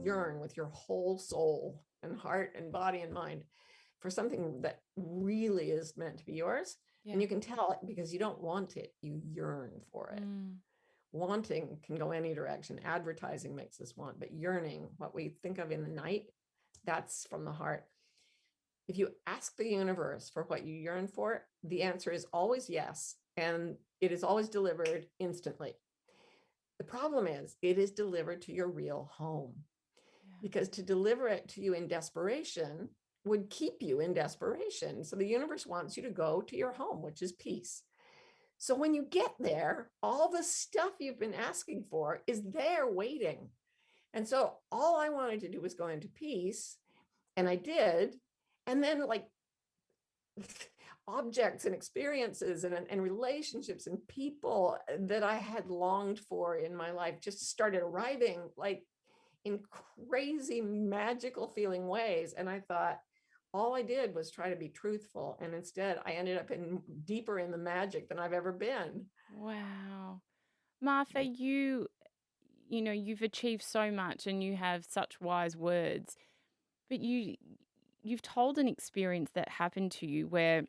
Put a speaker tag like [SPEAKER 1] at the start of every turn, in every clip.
[SPEAKER 1] yearn with your whole soul and heart and body and mind for something that really is meant to be yours. And
[SPEAKER 2] Yeah.
[SPEAKER 1] you can tell it because you don't want it, you yearn for it.
[SPEAKER 2] Mm.
[SPEAKER 1] Wanting can go any direction. Advertising makes us want, but yearning, what we think of in the night, that's from the heart. If you ask the universe for what you yearn for, the answer is always yes. And it is always delivered instantly. The problem is it is delivered to your real home,
[SPEAKER 2] Yeah.
[SPEAKER 1] because to deliver it to you in desperation would keep you in desperation. So the universe wants you to go to your home, which is peace. So when you get there, all the stuff you've been asking for is there waiting. And so all I wanted to do was go into peace, and I did. And then, like, objects and experiences and relationships and people that I had longed for in my life just started arriving, like in crazy, magical feeling ways. And I thought, all I did was try to be truthful. And instead, I ended up in deeper in the magic than I've ever been.
[SPEAKER 2] Wow. Martha, you've achieved so much and you have such wise words, but you've told an experience that happened to you where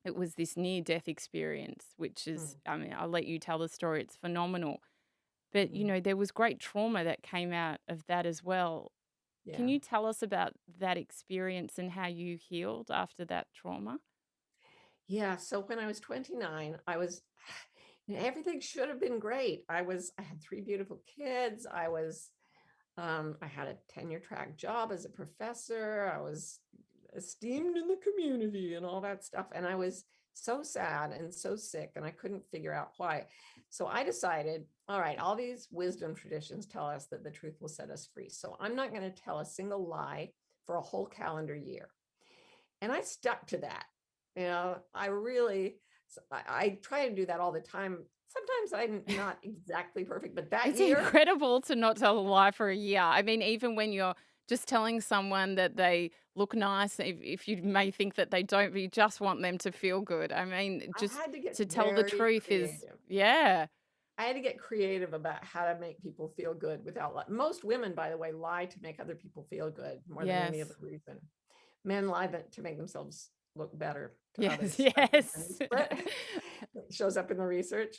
[SPEAKER 2] it was this near death experience, which is,
[SPEAKER 1] Mm,
[SPEAKER 2] I mean, I'll let you tell the story. It's phenomenal. But,
[SPEAKER 1] mm,
[SPEAKER 2] there was great trauma that came out of that as well. Can
[SPEAKER 1] yeah.
[SPEAKER 2] you tell us about that experience and how you healed after that trauma?
[SPEAKER 1] Yeah. So when I was 29, everything should have been great. I had three beautiful kids. I had a tenure track job as a professor. I was esteemed in the community and all that stuff. And I was so sad and so sick, and I couldn't figure out why. So I decided, all right, all these wisdom traditions tell us that the truth will set us free. So I'm not going to tell a single lie for a whole calendar year. And I stuck to that. I really, I try to do that all the time. Sometimes I'm not exactly perfect, but that
[SPEAKER 2] It's
[SPEAKER 1] year,
[SPEAKER 2] incredible to not tell a lie for a year. I mean, even when you're just telling someone that they look nice, if you may think that they don't, but you just want them to feel good. I mean,
[SPEAKER 1] I
[SPEAKER 2] just
[SPEAKER 1] had to get
[SPEAKER 2] to tell the
[SPEAKER 1] very
[SPEAKER 2] truth is,
[SPEAKER 1] creative.
[SPEAKER 2] yeah.
[SPEAKER 1] I had to get creative about how to make people feel good without most women, by the way, lie to make other people feel good more than any other
[SPEAKER 2] Yes.
[SPEAKER 1] reason. Men lie to make themselves look better to
[SPEAKER 2] Yes.
[SPEAKER 1] others. And
[SPEAKER 2] Yes.
[SPEAKER 1] it shows up in the research.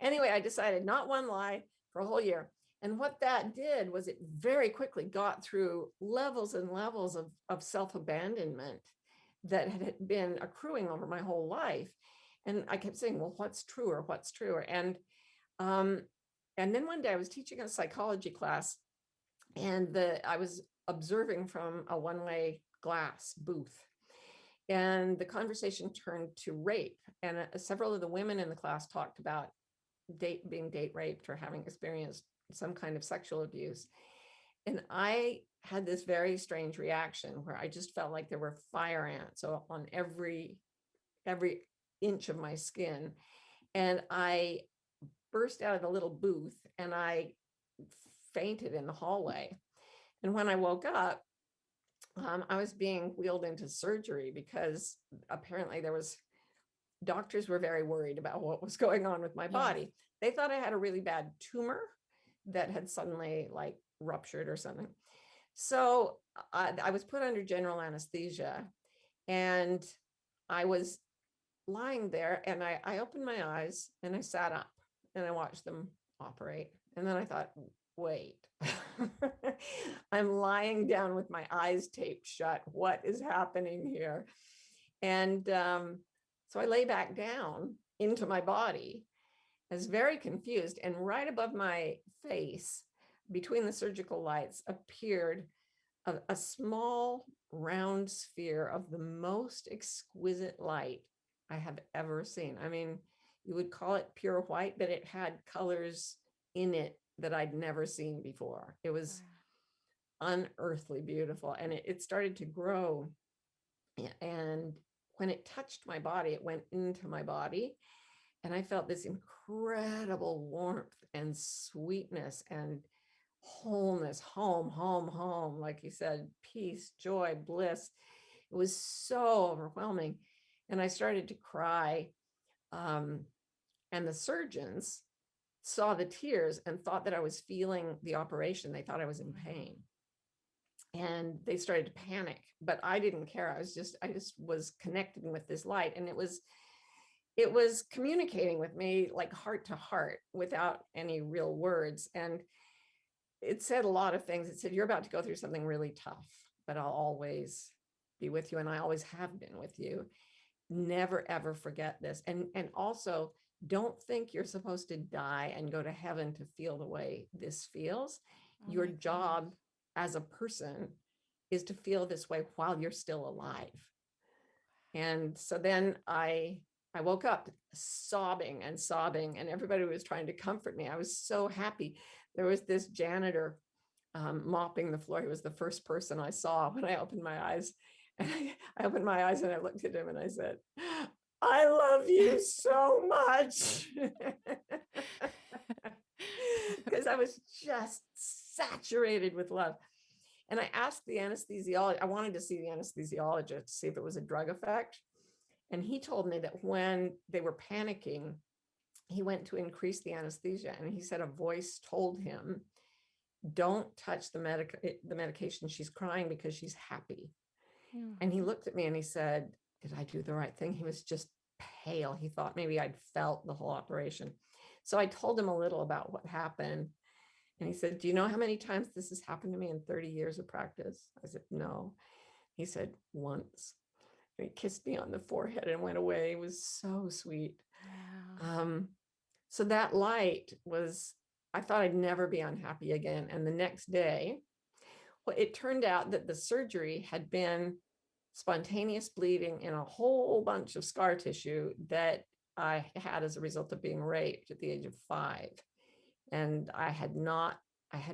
[SPEAKER 1] Anyway, I decided not one lie for a whole year. And what that did was it very quickly got through levels and levels of self-abandonment that had been accruing over my whole life. And I kept saying, well, what's truer? What's truer? Um, and then one day I was teaching a psychology class, and I was observing from a one-way glass booth. And the conversation turned to rape. And several of the women in the class talked about being date raped or having experienced some kind of sexual abuse. And I had this very strange reaction where I just felt like there were fire ants on every inch of my skin. And I burst out of the little booth and I fainted in the hallway. And when I woke up, I was being wheeled into surgery because apparently doctors were very worried about what was going on with my
[SPEAKER 2] Yes.
[SPEAKER 1] body. They thought I had a really bad tumor that had suddenly like ruptured or something. So I was put under general anesthesia, and I was lying there, and I opened my eyes and I sat up and I watched them operate. And then I thought, wait, I'm lying down with my eyes taped shut. What is happening here? And so I lay back down into my body. I was very confused. And right above my face, between the surgical lights, appeared a small round sphere of the most exquisite light I have ever seen. I mean, you would call it pure white, but it had colors in it that I'd never seen before. It
[SPEAKER 2] Wow.
[SPEAKER 1] was unearthly beautiful, and it started to grow. And when it touched my body, it went into my body, and I felt this incredible warmth and sweetness and wholeness, home, like you said, peace, joy, bliss. It was so overwhelming. And I started to cry. Um, and the surgeons saw the tears and thought that I was feeling the operation. They thought I was in
[SPEAKER 2] Wow.
[SPEAKER 1] pain. and they started to panic, but I didn't care. I just was connecting with this light, and it was communicating with me like heart to heart without any real words. And it said a lot of things. It said, you're about to go through something really tough, but I'll always be with you. And I always have been with you. Never, ever forget this. And also, don't think you're supposed to die and go to heaven to feel the way this feels.
[SPEAKER 2] Oh
[SPEAKER 1] Your
[SPEAKER 2] my goodness.
[SPEAKER 1] job as a person is to feel this way while you're still alive. And so then I woke up sobbing and sobbing, and everybody was trying to comfort me. I was so happy. There was this janitor mopping the floor. He was the first person I saw when I opened my eyes. And I opened my eyes and I looked at him and I said, I love you so much. Because I was just saturated with love. And I asked the anesthesiologist, I wanted to see the anesthesiologist to see if it was a drug effect. And he told me that when they were panicking, he went to increase the anesthesia. And he said a voice told him, don't touch the medication. She's crying because she's happy.
[SPEAKER 2] Yeah.
[SPEAKER 1] And he looked at me and he said, did I do the right thing? He was just pale. He thought maybe I'd felt the whole operation. So I told him a little about what happened. And he said, do you know how many times this has happened to me in 30 years of practice? I said, no. He said, once. And he kissed me on the forehead and went away. It was so sweet.
[SPEAKER 2] Wow.
[SPEAKER 1] So that light was, I thought I'd never be unhappy again. And the next day, well, it turned out that the surgery had been spontaneous bleeding in a whole bunch of scar tissue that I had as a result of being raped at the age of 5. And I had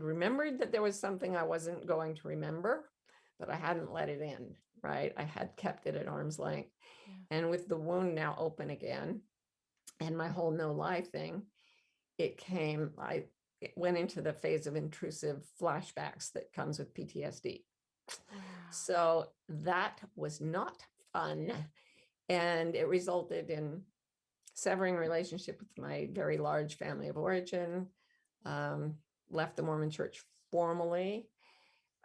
[SPEAKER 1] remembered that there was something I wasn't going to remember, but I hadn't let it in, right? I had kept it at arm's length.
[SPEAKER 2] Yeah.
[SPEAKER 1] And with the wound now open again and my whole no lie thing, it went into the phase of intrusive flashbacks that comes with PTSD.
[SPEAKER 2] Wow.
[SPEAKER 1] So that was not fun. And it resulted in severing relationship with my very large family of origin, left the Mormon church formally.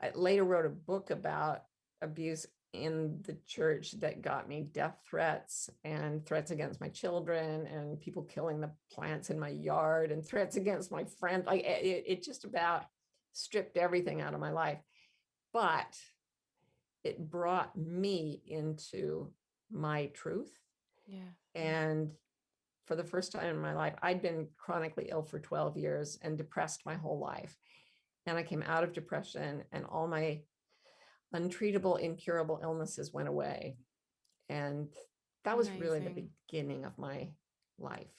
[SPEAKER 1] I later wrote a book about abuse in the church that got me death threats and threats against my children and people killing the plants in my yard and threats against my friend. Like it just about stripped everything out of my life. But it brought me into my truth.
[SPEAKER 2] Yeah.
[SPEAKER 1] And for the first time in my life, I'd been chronically ill for 12 years and depressed my whole life. And I came out of depression and all my untreatable, incurable illnesses went away. And that was really the
[SPEAKER 2] Amazing.
[SPEAKER 1] beginning of my life.